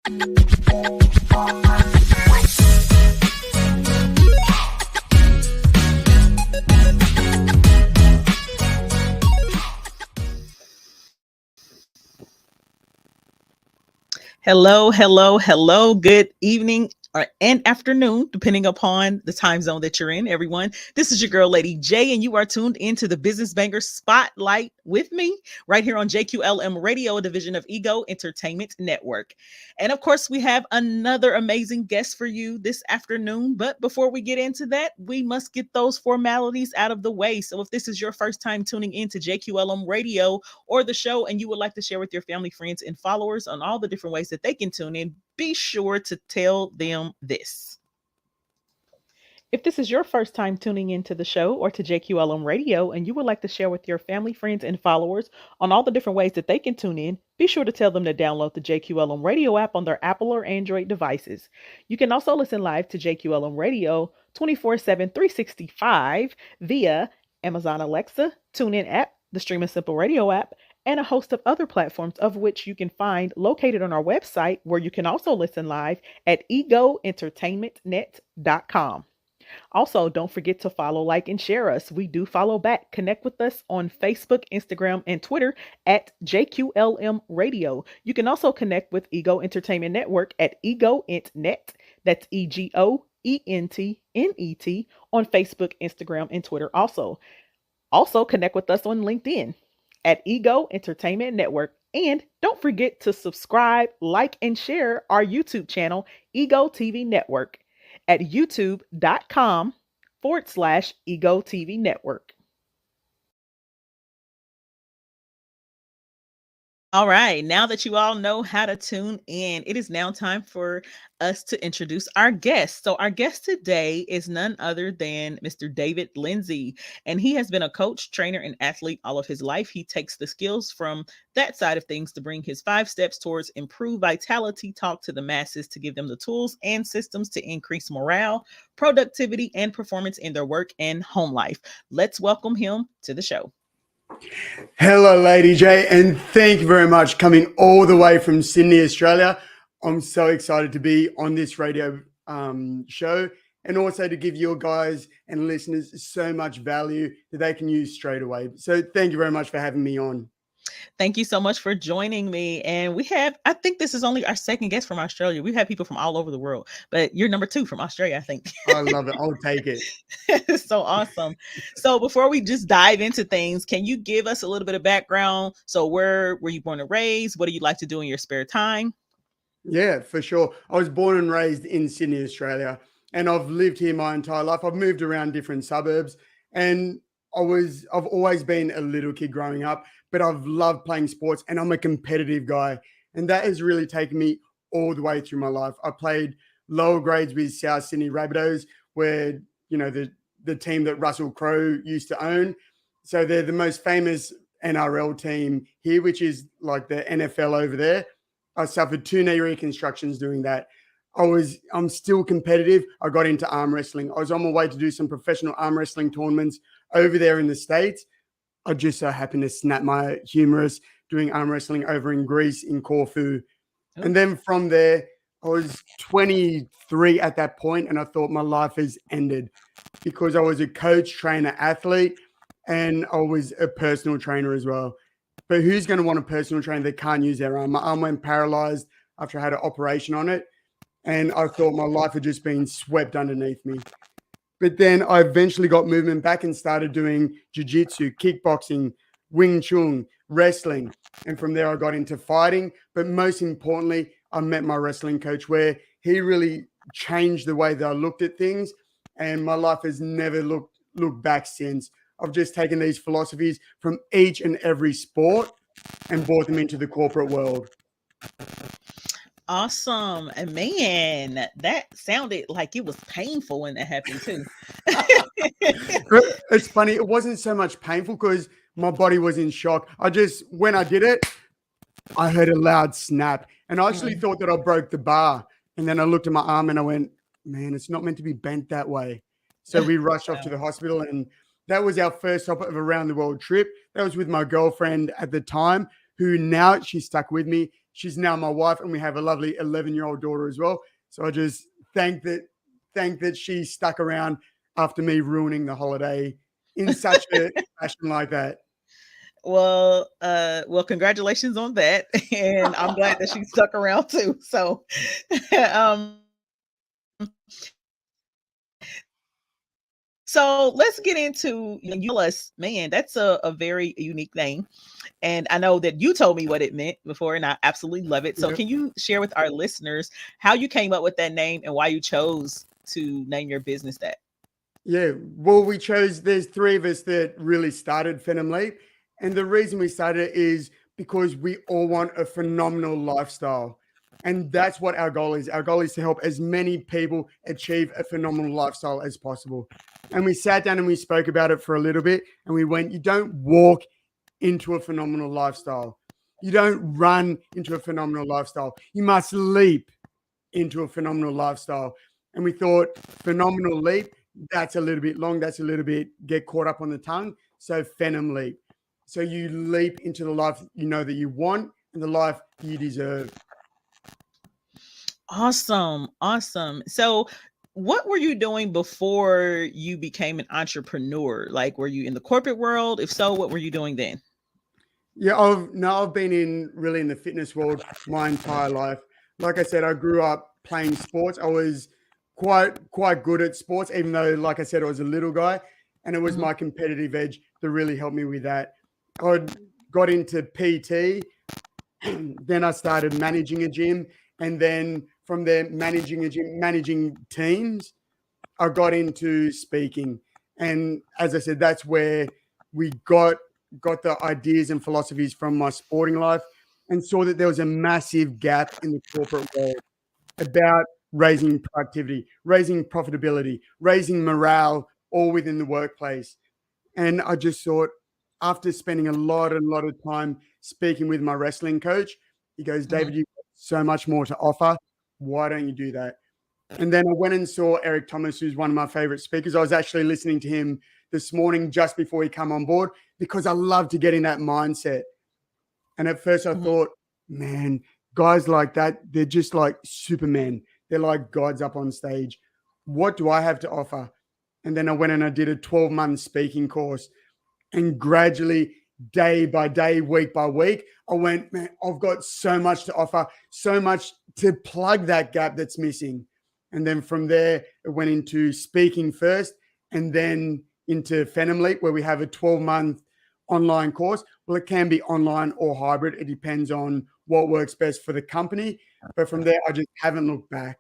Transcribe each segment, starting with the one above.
Hello, hello, hello. Good evening and afternoon, depending upon the time zone that you're in, everyone. This is your girl, Lady J, and you are tuned into the Business Banger Spotlight with me right here on JQLM Radio, a division of Ego Entertainment Network. And of course, we have another amazing guest for you this afternoon. But before we get into that, we must get those formalities out of the way. So if this is your first time tuning into JQLM Radio or the show, and you would like to share with your family, friends, and followers on all the different ways that they can tune in, be sure to tell them this. If this is your first time tuning into the show or to JQLM Radio and you would like to share with your family, friends, and followers on all the different ways that they can tune in, be sure to tell them to download the JQLM Radio app on their Apple or Android devices. You can also listen live to JQLM Radio 24/7, 365 via Amazon Alexa, TuneIn app, the Stream and Simple Radio app, and a host of other platforms of which you can find located on our website, where you can also listen live at egoentertainmentnet.com. Also, don't forget to follow, like, and share us. We do follow back. Connect with us on Facebook, Instagram, and Twitter at JQLM Radio. You can also connect with Ego Entertainment Network at EgoEntNet. That's EgoEntNet on Facebook, Instagram, and Twitter also. Also, connect with us on LinkedIn at Ego Entertainment Network. And don't forget to subscribe, like, and share our YouTube channel, Ego TV Network, at youtube.com/Ego TV Network. All right, now that you all know how to tune in, it is now time for us to introduce our guest. So, our guest today is none other than Mr. David Lindsay, and he has been a coach, trainer, and athlete all of his life. He takes the skills from that side of things to bring his 5 steps towards improved vitality talk to the masses, to give them the tools and systems to increase morale, productivity, and performance in their work and home life. Let's welcome him to the show. Hello, Lady J, and thank you very much. Coming all the way from Sydney, Australia. I'm so excited to be on this radio show, and also to give your guys and listeners so much value that they can use straight away. So thank you very much for having me on. Thank you so much for joining me. And I think this is only our second guest from Australia. We've had people from all over the world, but you're number 2 from Australia, I think. I love it. I'll take it. So awesome. So before we just dive into things, can you give us a little bit of background? So where were you born and raised? What do you like to do in your spare time? Yeah, for sure. I was born and raised in Sydney, Australia, and I've lived here my entire life. I've moved around different suburbs, and I've always been a little kid growing up, but I've loved playing sports, and I'm a competitive guy, and that has really taken me all the way through my life. I played lower grades with South Sydney Rabbitohs, where the team that Russell Crowe used to own. So they're the most famous NRL team here, which is like the NFL over there. I suffered 2 knee reconstructions doing that. I'm still competitive. I got into arm wrestling. I was on my way to do some professional arm wrestling tournaments over there in the States. I just so happened to snap my humerus doing arm wrestling over in Greece, in Corfu. Oh. And then from there, I was 23 at that point, and I thought my life has ended, because I was a coach, trainer, athlete, and I was a personal trainer as well. But who's going to want a personal trainer that can't use their arm? My arm went paralyzed after I had an operation on it, and I thought my life had just been swept underneath me. But then I eventually got movement back and started doing jiu-jitsu, kickboxing, Wing Chun, wrestling. And from there, I got into fighting. But most importantly, I met my wrestling coach, where he really changed the way that I looked at things. And my life has never looked back since. I've just taken these philosophies from each and every sport and brought them into the corporate world. Awesome. And man, that sounded like it was painful when that happened too. It's funny. It wasn't so much painful because my body was in shock. When I did it, I heard a loud snap, and I actually thought that I broke the bar. And then I looked at my arm and I went, man, it's not meant to be bent that way. So we rushed off to the hospital, and that was our first stop of a round the world trip. That was with my girlfriend at the time. who now she's stuck with me. She's now my wife, and we have a lovely 11-year-old daughter as well. So I just thank that she stuck around after me ruining the holiday in such a fashion like that. Well, congratulations on that, and I'm glad that she stuck around too. So, um, so let's get into you tell us, man. That's a very unique name, and I know that you told me what it meant before, and I absolutely love it. So, Yep. can you share with our listeners how you came up with that name and why you chose to name your business that? Yeah, well, there's three of us that really started Phenom Leap. And the reason we started it is because we all want a phenomenal lifestyle. And that's what our goal is. Our goal is to help as many people achieve a phenomenal lifestyle as possible. And we sat down and we spoke about it for a little bit. And we went, you don't walk into a phenomenal lifestyle. You don't run into a phenomenal lifestyle. You must leap into a phenomenal lifestyle. And we thought, phenomenal leap, that's a little bit long. That's a little bit get caught up on the tongue. So Phenom Leap. So you leap into the life you know that you want and the life you deserve. Awesome, awesome. So, what were you doing before you became an entrepreneur? Like, were you in the corporate world? If so, what were you doing then? Yeah, I've been in the fitness world my entire life. Like I said, I grew up playing sports. I was quite good at sports, even though, like I said, I was a little guy, and it was Mhm, my competitive edge that really helped me with that. I got into PT, then I started managing a gym, and then from there, managing a gym, managing teams. I got into speaking, and as I said, that's where we got the ideas and philosophies from my sporting life, and saw that there was a massive gap in the corporate world about raising productivity, raising profitability, raising morale, all within the workplace. And I just thought, after spending a lot of time speaking with my wrestling coach, he goes, mhm. David, you've got so much more to offer. Why don't you do that? And then I went and saw Eric Thomas, who's one of my favorite speakers. I was actually listening to him this morning just before he come on board because I love to get in that mindset. And at first I Mhm. thought, man, guys like that, they're just like Superman. They're like gods up on stage. What do I have to offer? And then I went and I did a 12-month speaking course. And gradually, day by day, week by week, I went, man, I've got so much to offer, so much to plug that gap that's missing. And then from there, it went into speaking first and then into Phenom Leap, where we have a 12-month online course. Well, it can be online or hybrid. It depends on what works best for the company. But from there, I just haven't looked back.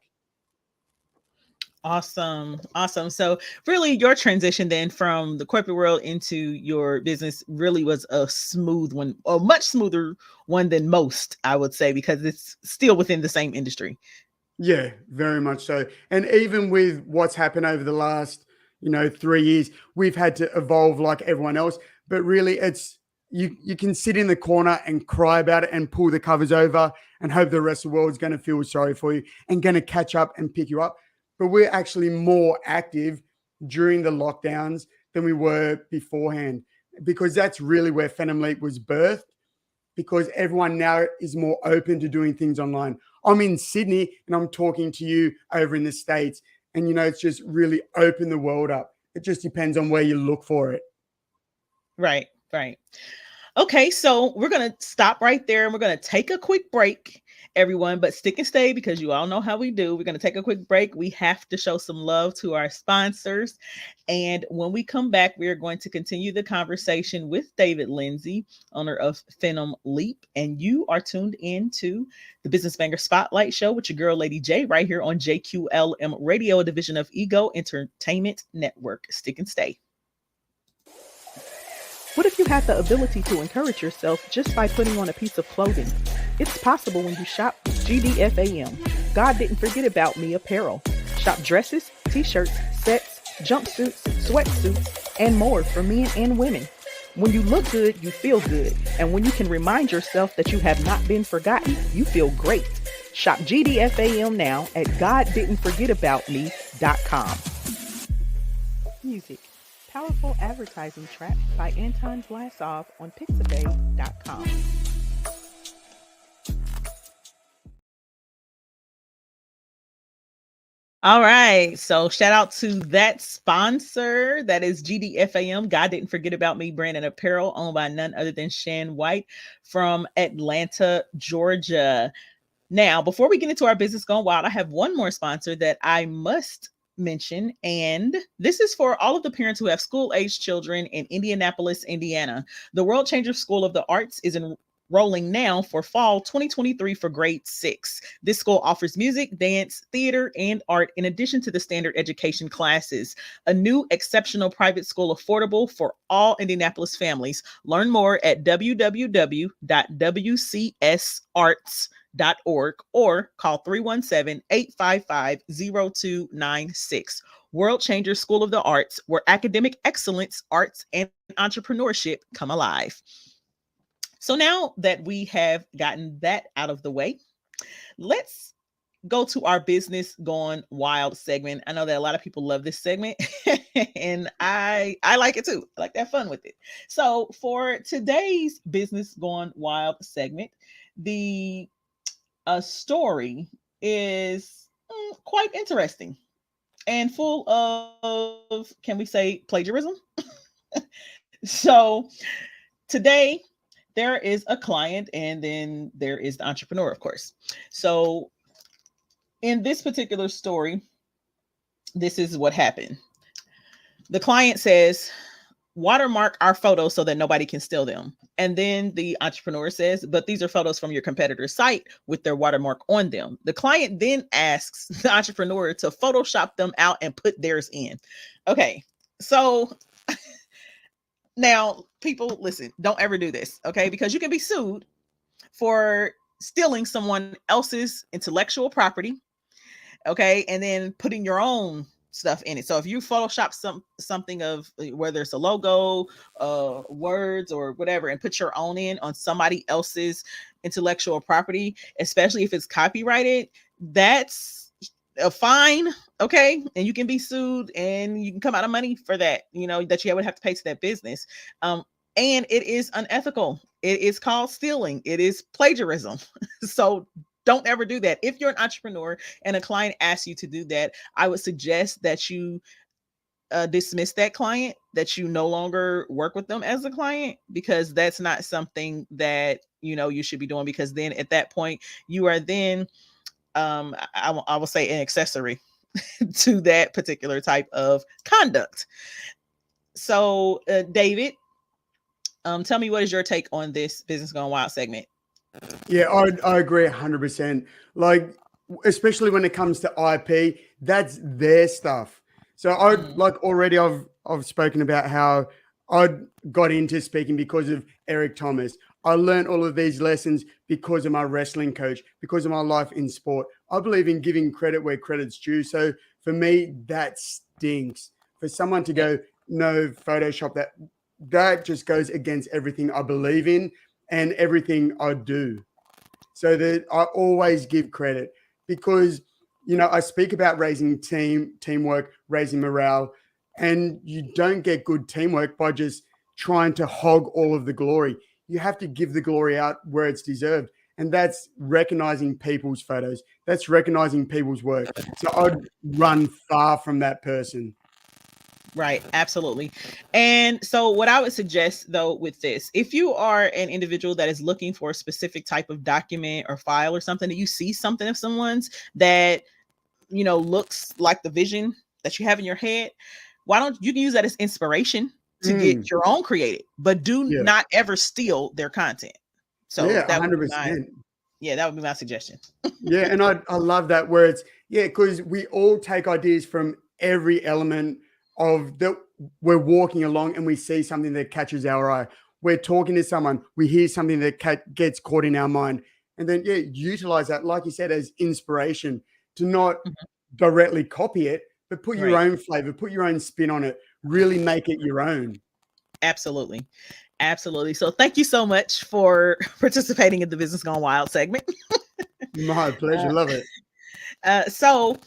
Awesome, awesome. So, really, your transition then from the corporate world into your business really was a smooth one, a much smoother one than most, I would say, because it's still within the same industry. Yeah, very much so. And even with what's happened over the last, 3 years, we've had to evolve like everyone else. But really, it's you can sit in the corner and cry about it and pull the covers over and hope the rest of the world is going to feel sorry for you and going to catch up and pick you up. But we're actually more active during the lockdowns than we were beforehand because that's really where Phenom Leap was birthed because everyone now is more open to doing things online. I'm in Sydney and I'm talking to you over in the States. And, it's just really opened the world up. It just depends on where you look for it. Right, right. Okay, so we're going to stop right there and we're going to take a quick break, everyone, but stick and stay because you all know how we do. We're going to take a quick break. We have to show some love to our sponsors. And when we come back, we are going to continue the conversation with David Lindsay, owner of Phenom Leap. And you are tuned in to the Business Banger Spotlight Show with your girl, Lady J, right here on JQLM Radio, a division of Ego Entertainment Network. Stick and stay. What if you had the ability to encourage yourself just by putting on a piece of clothing? It's possible when you shop GDFAM. God Didn't Forget About Me apparel. Shop dresses, t-shirts, sets, jumpsuits, sweatsuits, and more for men and women. When you look good, you feel good. And when you can remind yourself that you have not been forgotten, you feel great. Shop GDFAM now at GodDidn'tForgetAboutMe.com. Music. Powerful Advertising Track by Anton Vlasov on Pixabay.com. All right. So shout out to that sponsor. That is GDFAM. God didn't forget about me. Brandon Apparel, owned by none other than Shan White from Atlanta, Georgia. Now, before we get into our business gone wild, I have one more sponsor that I must mention. And this is for all of the parents who have school age children in Indianapolis, Indiana. The World Changer School of the Arts is enrolling now for fall 2023 for grade 6. This school offers music, dance, theater, and art in addition to the standard education classes. A new exceptional private school affordable for all Indianapolis families. Learn more at www.wcsarts.org or call 317-855-0296. World Changer School of the Arts, where academic excellence, arts, and entrepreneurship come alive. So now that we have gotten that out of the way, let's go to our business gone wild segment. I know that a lot of people love this segment and I like it too. I like to have fun with it. So for today's business gone wild segment, the story is quite interesting and full of, can we say, plagiarism? So today there is a client and then there is the entrepreneur, of course. So in this particular story, this is what happened. The client says, watermark our photos so that nobody can steal them. And then the entrepreneur says, but these are photos from your competitor's site with their watermark on them. The client then asks the entrepreneur to Photoshop them out and put theirs in. Okay, so now people, listen, don't ever do this, okay? Because you can be sued for stealing someone else's intellectual property, okay, and then putting your own stuff in it. So if you Photoshop something of whether it's a logo, words, or whatever, and put your own in on somebody else's intellectual property, especially if it's copyrighted, that's a fine, okay, and you can be sued and you can come out of money for that, you know, that you would have to pay to that business. And it is unethical. It is called stealing. It is plagiarism. So don't ever do that. If you're an entrepreneur and a client asks you to do that, I would suggest that you dismiss that client, that you no longer work with them as a client, because that's not something that, you know, you should be doing, because then at that point you are then I will say an accessory to that particular type of conduct. So David, tell me, what is your take on this business gone wild segment? Yeah, I agree 100%. Like, especially when it comes to IP, that's their stuff. So I like already I've spoken about how I got into speaking because of Eric Thomas. I learned all of these lessons because of my wrestling coach, because of my life in sport. I believe in giving credit where credit's due. So for me, that stinks. For someone to go, no, Photoshop that just goes against everything I believe in and everything I do. So that I always give credit, because, you know, I speak about raising teamwork, raising morale, and you don't get good teamwork by just trying to hog all of the glory. You have to give the glory out where it's deserved. And that's recognizing people's photos. That's recognizing people's work. So I'd run far from that person. Right, absolutely. And so what I would suggest though with this, if you are an individual that is looking for a specific type of document or file or something, that you see something of someone's that, you know, looks like the vision that you have in your head, why don't you can use that as inspiration to get your own created, but do Yeah. not ever steal their content. So Yeah, that would be my 100%. that would be my suggestion. Yeah, and I love that where it's, yeah, because we all take ideas from every element of that. We're walking along and we see something that catches our eye. We're talking to someone, we hear something that gets caught in our mind. And then, yeah, utilize that, like you said, as inspiration, to not directly copy it, but put your Right. own flavor, put your own spin on it, really make it your own. Absolutely. Absolutely. So thank you so much for participating in the Business Gone Wild segment. My pleasure. Love it. So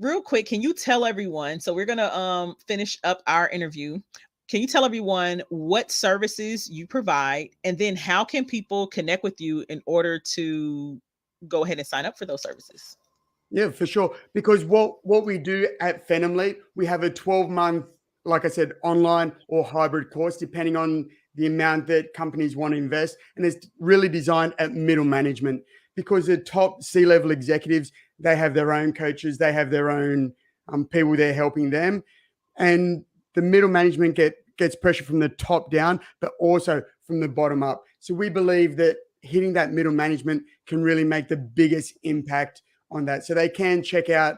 real quick, can you tell everyone, so we're gonna finish up our interview. Can you tell everyone what services you provide, and then how can people connect with you in order to go ahead and sign up for those services? Yeah, for sure. Because what we do at Phenom Leap, we have a 12-month, like I said, online or hybrid course, depending on the amount that companies want to invest. And it's really designed at middle management because the top C-level executives, they have their own coaches, they have their own people there helping them. And the middle management gets pressure from the top down, but also from the bottom up. So we believe that hitting that middle management can really make the biggest impact on that. So they can check out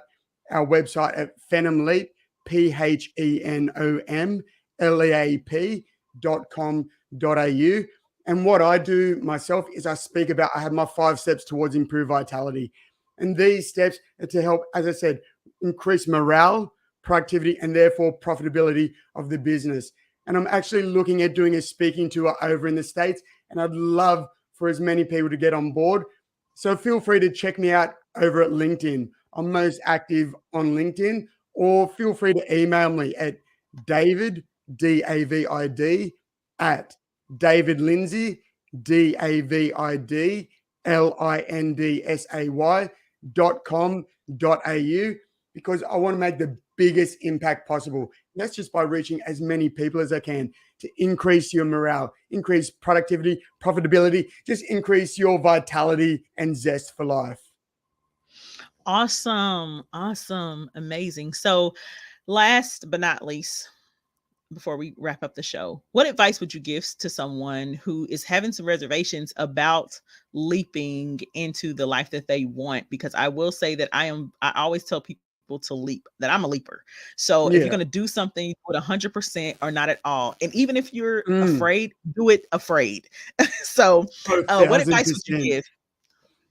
our website at Phenom Leap, PhenomLeap.com.au. And what I do myself is I speak about, I have my 5 steps towards improved vitality. And these steps are to help, as I said, increase morale, productivity, and therefore profitability of the business. And I'm actually looking at doing a speaking tour over in the States, and I'd love for as many people to get on board. So feel free to check me out over at LinkedIn. I'm most active on LinkedIn, or feel free to email me at David, D-A-V-I-D, at David Lindsay, DAVIDLINDSAY.com.au, because I want to make the biggest impact possible. And that's just by reaching as many people as I can to increase your morale, increase productivity, profitability, just increase your vitality and zest for life. Awesome. Awesome. Amazing. So last but not least, before we wrap up the show, what advice would you give to someone who is having some reservations about leaping into the life that they want? Because I will say that I always tell people to leap, that I'm a leaper. So if you're going to do something, do it 100% or not at all. And even if you're afraid, do it afraid. So what advice would you give?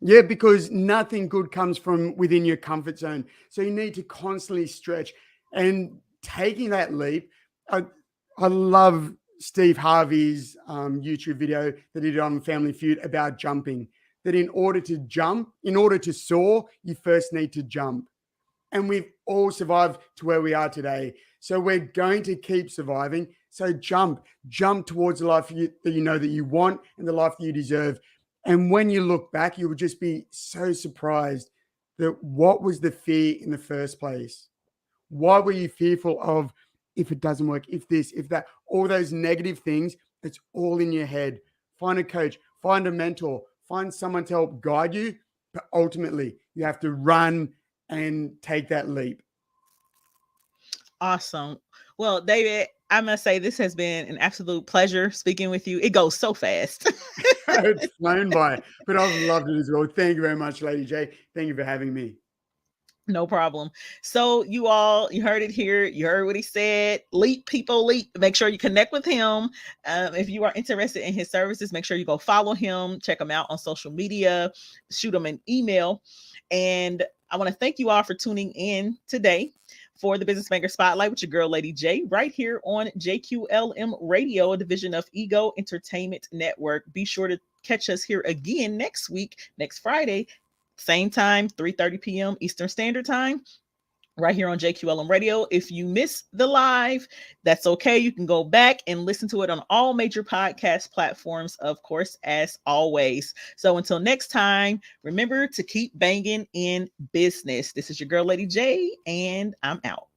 Yeah, because nothing good comes from within your comfort zone. So you need to constantly stretch, and taking that leap. I love Steve Harvey's YouTube video that he did on Family Feud about jumping, that in order to jump, in order to soar, you first need to jump. And we've all survived to where we are today. So we're going to keep surviving. So jump towards the life that you know that you want and the life that you deserve. And when you look back, you will just be so surprised that what was the fear in the first place? Why were you fearful of if it doesn't work, if this, if that, all those negative things? It's all in your head. Find a coach, find a mentor, find someone to help guide you. But ultimately, you have to run and take that leap. Awesome. Well, David, I must say this has been an absolute pleasure speaking with you. It goes so fast. It's flown by, but I've loved it as well. Thank you very much, Lady J. Thank you for having me. No problem. So you heard it here. You heard what he said. Leap, people, leap. Make sure you connect with him. If you are interested in his services, make sure you go follow him, check him out on social media, shoot him an email. And I want to thank you all for tuning in today for the Business Banker Spotlight with your girl, Lady J, right here on JQLM Radio, a division of Ego Entertainment Network. Be sure to catch us here again next week, next Friday, same time, 3:30 p.m. Eastern Standard Time, right here on JQLM Radio. If you miss the live, that's okay. You can go back and listen to it on all major podcast platforms, of course, as always. So until next time, remember to keep banging in business. This is your girl, Lady J, and I'm out.